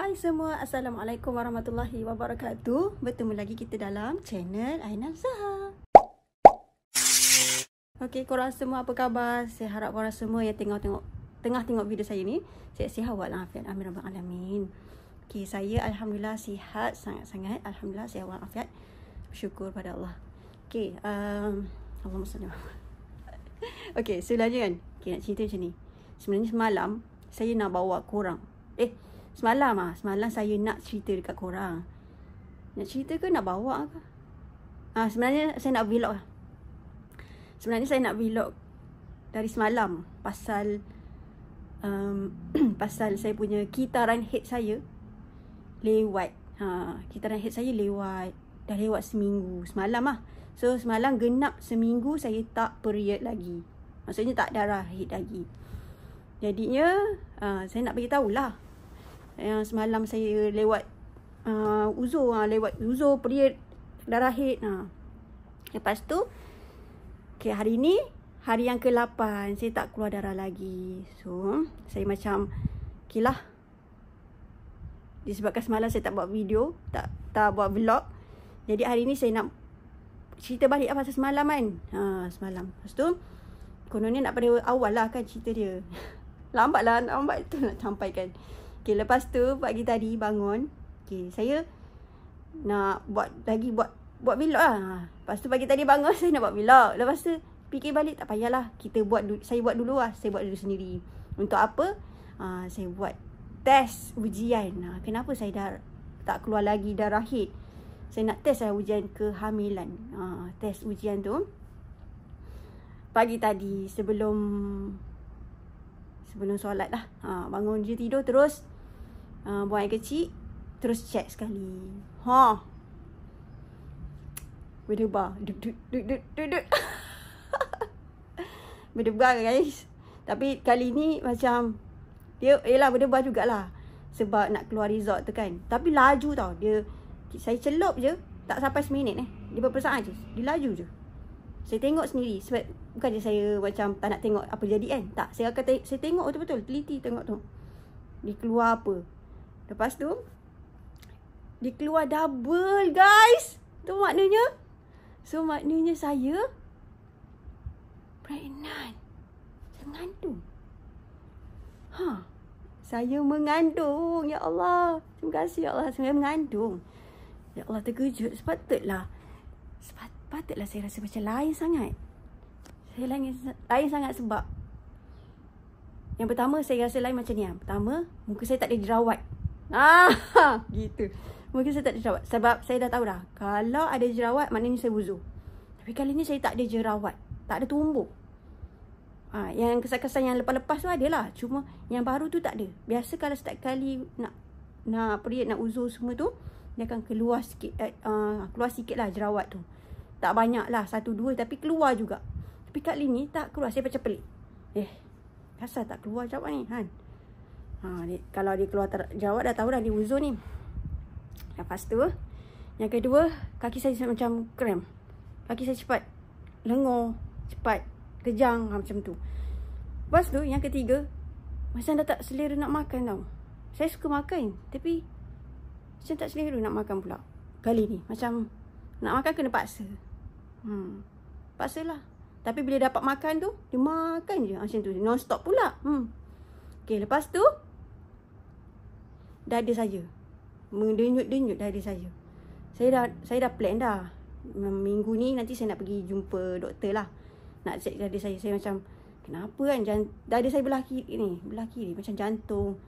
Hai semua, Assalamualaikum warahmatullahi wabarakatuh. Bertemu lagi kita dalam channel Ainal Zaha. Okey, korang semua apa khabar? Saya harap korang semua yang tengah tengok video saya ni sihat-sihat walafiat. Amin rabbal alamin. Okey, saya alhamdulillah sihat sangat-sangat. Alhamdulillah sihat walafiat. Bersyukur pada Allah. Okey, Allahumma salli. Okey, selanjutnya kan. Okey, nak cerita macam ni. Sebenarnya semalam saya nak bawa korang. Semalam saya nak cerita dekat korang. Nak cerita ke nak bawa ke? Sebenarnya saya nak vlog lah. Sebenarnya saya nak vlog dari semalam pasal pasal saya punya kitaran head saya lewat. Kitaran head saya lewat. Dah lewat seminggu semalam lah. So semalam genap seminggu saya tak period lagi. Maksudnya tak darah head lagi. Jadinya saya nak bagi tahulah. Yang semalam saya lewat lewat uzur period darah haid. Lepas tu hari ni hari yang ke-8 saya tak keluar darah lagi. So saya macam lah. Disebabkan semalam saya tak buat video, tak buat vlog. Jadi hari ni saya nak cerita balik pasal semalam kan. Semalam. Lepas tu kononnya nak pada awal lah kan cerita dia. Lambat tu nak sampaikan. Okay, lepas tu pagi tadi bangun. Okay, saya nak buat vlog lah. Lepas tu pagi tadi bangun saya nak buat vlog. Lepas tu fikir balik tak payahlah. Saya buat dulu lah. Saya buat dulu sendiri. Untuk apa? Saya buat test ujian. Kenapa saya dah tak keluar lagi darah haid? Saya nak test lah ujian kehamilan. Test ujian tu pagi tadi sebelum solat lah. Bangun je tidur terus buang air kecil, terus check sekali. Berdebar. Duk. Berdebar guys. Tapi kali ni macam dia berdebar jugalah. Sebab nak keluar result tu kan. Tapi laju tau. Saya celup je, tak sampai seminit dia berperasaan je. Dia laju je. Saya tengok sendiri. Sebab bukan je saya macam tak nak tengok apa jadi kan. Tak, saya tengok betul-betul. Teliti tengok tu. Dia keluar apa. Lepas tu dia keluar double guys. Tu maknanya. So maknanya saya pregnant. Saya mengandung. Saya mengandung. Ya Allah. Terima kasih ya Allah. Saya mengandung. Ya Allah, terkejut. Sepatutlah saya rasa macam lain sangat. Saya lain sangat sebab yang pertama saya rasa lain macam ni. Pertama, muka saya tak ada jerawat. Gitu. Muka saya tak ada jerawat. Sebab saya dah tahu dah. Kalau ada jerawat, maknanya saya uzur. Tapi kali ni saya tak ada jerawat. Tak ada tumbuk. Yang kesan-kesan yang lepas-lepas tu adalah. Cuma yang baru tu tak ada. Biasa kalau setiap kali nak period, nak uzur semua tu, dia akan keluar sikit. Keluar sikit lah jerawat tu. Tak banyak lah, 1-2 tapi keluar juga. Tapi kali ni tak keluar. Saya macam pelik. Asal tak keluar jerawat ni kan? Kalau dia keluar jerawat dah tahu dah dia uzur ni. Lepas tu yang kedua, kaki saya macam krem. Kaki saya cepat lengur, cepat kejang macam tu. Lepas tu yang ketiga, macam dah tak selera nak makan tau. Saya suka makan tapi macam tak selera nak makan pula. Kali ni macam nak makan kena paksa. Paksalah. Tapi bila dapat makan tu, dia makan je macam tu. Non stop pula. Okay, lepas tu dada saya mendenyut-denyut dada saya. Saya dah plan dah. Minggu ni nanti saya nak pergi jumpa doktor lah. Nak check dada saya. Saya macam kenapa kan dada saya belah kiri macam jantung.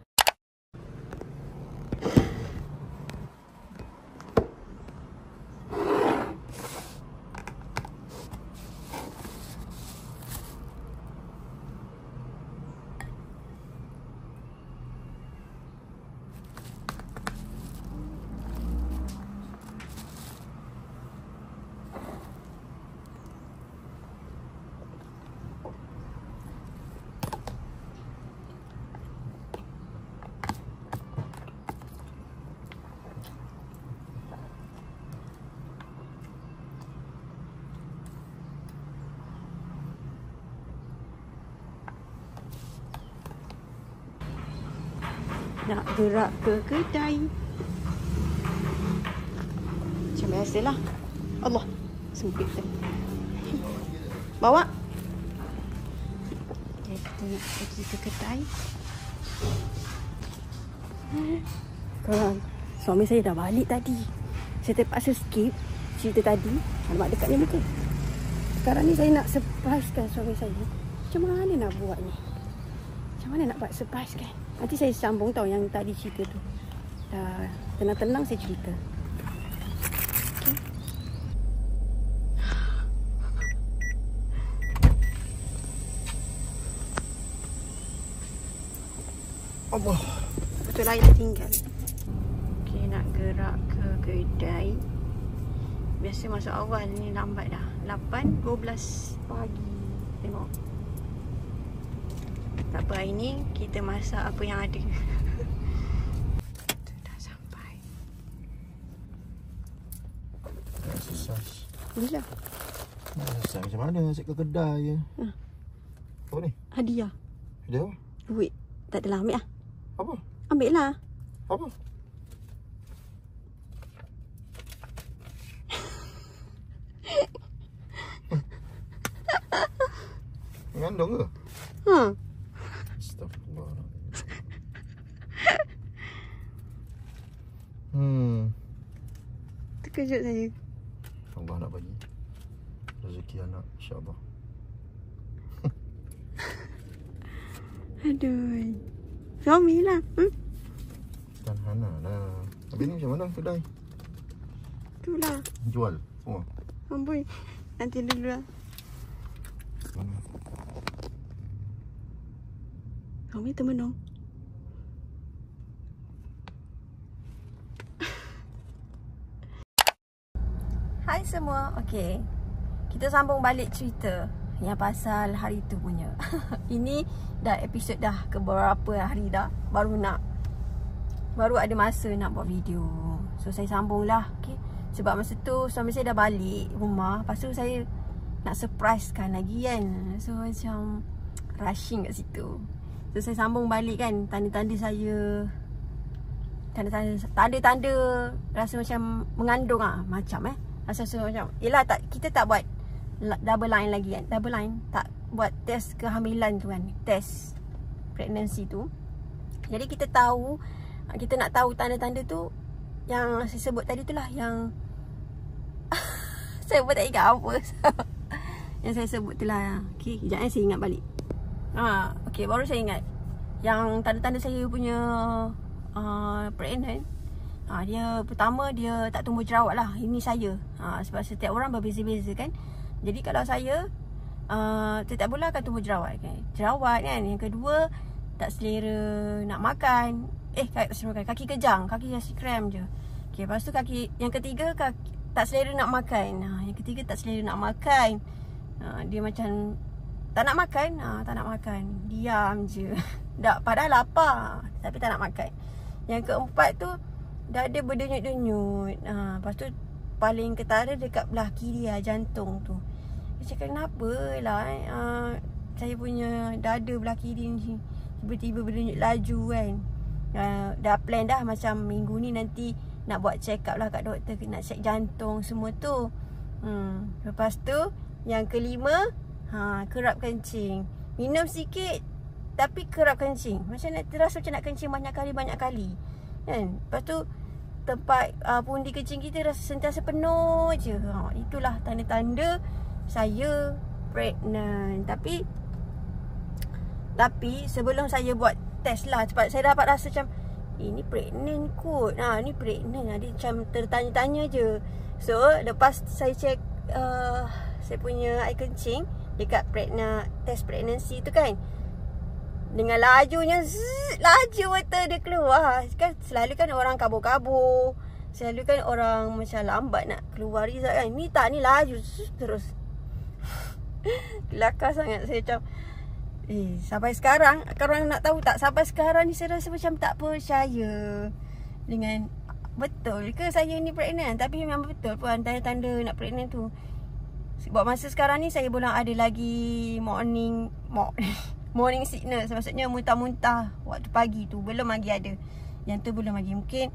nak gerak ke kedai. Macam biasalah. Allah, sempit tu. Bawa. Okay, kita nak pergi ke kedai. Korang, suami saya dah balik tadi. Saya terpaksa skip cerita tadi. Alamak, dekat ni muka. Sekarang ni saya nak surprisekan suami saya. Macam mana nak buat ni? Macam mana nak buat surprise kan? Nanti saya sambung tau yang tadi cerita tu. Dah tenang-tenang saya cerita. Okay. Allah, betul air dah tinggal. Okay, nak gerak ke kedai. Biasa masuk awal ni lambat dah. 8:12 pagi. Tengok. Tak apa, hari ni kita masak apa yang ada. Kita dah sampai. Susah. Bila? Susah macam mana asyik ke kedai je. Apa ni? Hadiah. Hadiah apa? Duit. Tak adalah, ambil lah. Apa? Ambil lah. Apa? Mengandung ke? Astagfirullah. Terkejut saya. Allah nak bagi rezeki anak, insya-Allah. Aduh. Suami lah. Dan Hana lah. Habis ni macam mana kedai? Itulah. Jual semua? Amboi. Nanti dulu lah. Mana? Suami termenung. Hai semua. Okay, kita sambung balik cerita yang pasal hari tu punya. Ini dah episod dah ke beberapa hari dah. Baru ada masa nak buat video. So saya sambung lah. Okay, sebab masa tu suami saya dah balik rumah. Lepas tu saya nak surprisekan lagi kan. So macam rushing kat situ. So saya sambung balik kan. Tanda-tanda saya, Tanda-tanda rasa macam mengandung lah. Macam rasa macam, yelah tak, kita tak buat double line lagi kan. Double line, tak buat test kehamilan tu kan. Test pregnancy tu. Jadi kita tahu, kita nak tahu tanda-tanda tu yang saya sebut tadi tu lah. Yang saya pun tak ingat apa. Yang saya sebut tu lah. Okay, sekejap saya ingat balik. Okay, baru saya ingat. Yang tanda-tanda saya punya pregnant. Dia pertama, dia tak tumbuh jerawat lah. Ini saya. Sebab setiap orang berbeza-beza kan. Jadi kalau saya, setiap bulan akan tumbuh jerawat kan. Jerawat kan. Yang kedua, tak selera nak makan. Tak selera makan. Kaki kejang. Kaki kasi krem je. Okay, lepas tu yang ketiga, tak selera nak makan. Yang ketiga, tak selera nak makan. Dia macam tak nak makan. Tak nak makan. Diam je. Padahal lapar, tapi tak nak makan. Yang keempat tu, dada berdenyut-denyut. Lepas tu paling ketara dekat belah kiri lah, jantung tu. Dia cakap kenapa lah saya punya dada belah kiri ni tiba-tiba berdenyut laju kan. Dah plan dah macam minggu ni nanti nak buat check up lah kat doktor, nak check jantung semua tu. Lepas tu yang kelima, kerap kencing. Minum sikit tapi kerap kencing. Macam nak terasa macam nak kencing banyak kali kan. Lepas tu tempat pundi kencing kita rasa sentiasa penuh je. Itulah tanda-tanda saya pregnant. Tapi sebelum saya buat test lah, sebab saya dapat rasa macam ini pregnant kot. Ni pregnant. Dia macam tertanya-tanya je. So lepas saya check saya punya air kencing dekat test pregnancy tu kan, dengan lajunya, laju betul dia keluar. Kan selalu kan orang kabur-kabur, selalu kan orang macam lambat nak keluar result kan. Ni tak, ni laju terus. Kelakar sangat. Saya macam sampai sekarang, korang nak tahu tak, sampai sekarang ni saya rasa macam tak percaya dengan betul ke saya ni pregnant. Tapi memang betul pun tanda-tanda nak pregnant tu. Sebab masa sekarang ni saya belum ada lagi morning morning sickness, maksudnya muntah-muntah waktu pagi tu belum lagi ada. Yang tu belum lagi. Mungkin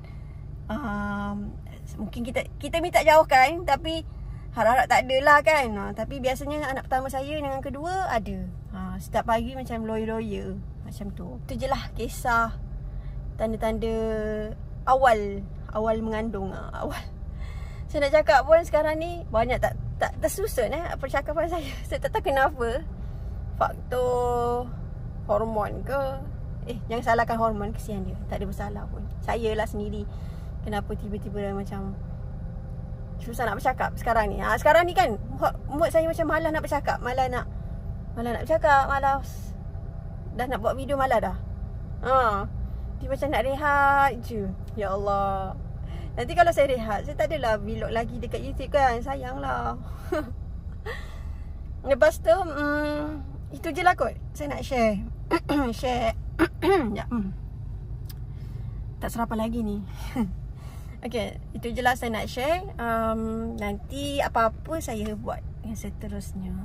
kita minta jauhkan, tapi harap-harap tak adalah kan. Tapi biasanya anak pertama saya dengan kedua ada. Setiap pagi macam loya-loya macam tu. Itu je lah kisah tanda-tanda awal mengandung. Saya nak cakap pun sekarang ni banyak tak tersusun percakapan saya. Saya tak tahu kenapa. Faktor hormon ke? Jangan salahkan hormon, kesian dia. Tak ada bersalah pun. Saya lah sendiri kenapa tiba-tiba macam susah nak bercakap sekarang ni. Sekarang ni kan mood saya macam malas nak bercakap, malas nak bercakap, malas dah nak buat video, malas dah. Dia macam nak rehat je. Ya Allah. Nanti kalau saya rehat, saya tak adalah vlog lagi dekat YouTube kan. Sayanglah. Lepas tu itu je lah kot saya nak share. Ya. Tak serapan lagi ni. Okay, itu je lah saya nak share. Nanti apa-apa saya buat yang seterusnya.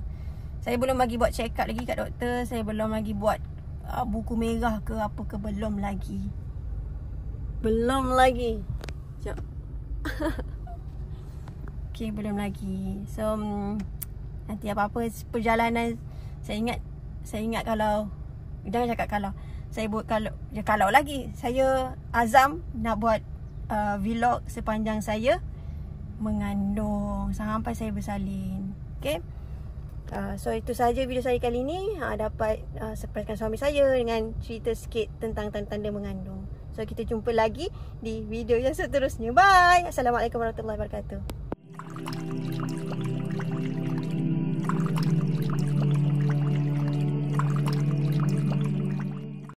Saya belum lagi buat check up lagi kat doktor. Saya belum lagi buat buku merah ke apa ke. Belum lagi. Sekejap. Okay, belum lagi. So nanti apa-apa perjalanan, saya ingat kalau, jangan cakap kalau, saya buat kalau lagi saya azam nak buat vlog sepanjang saya mengandung sampai saya bersalin. Okay. So itu sahaja video saya kali ni. Dapat surprisekan suami saya dengan cerita sikit tentang tanda-tanda mengandung. So kita jumpa lagi di video yang seterusnya. Bye. Assalamualaikum warahmatullahi wabarakatuh.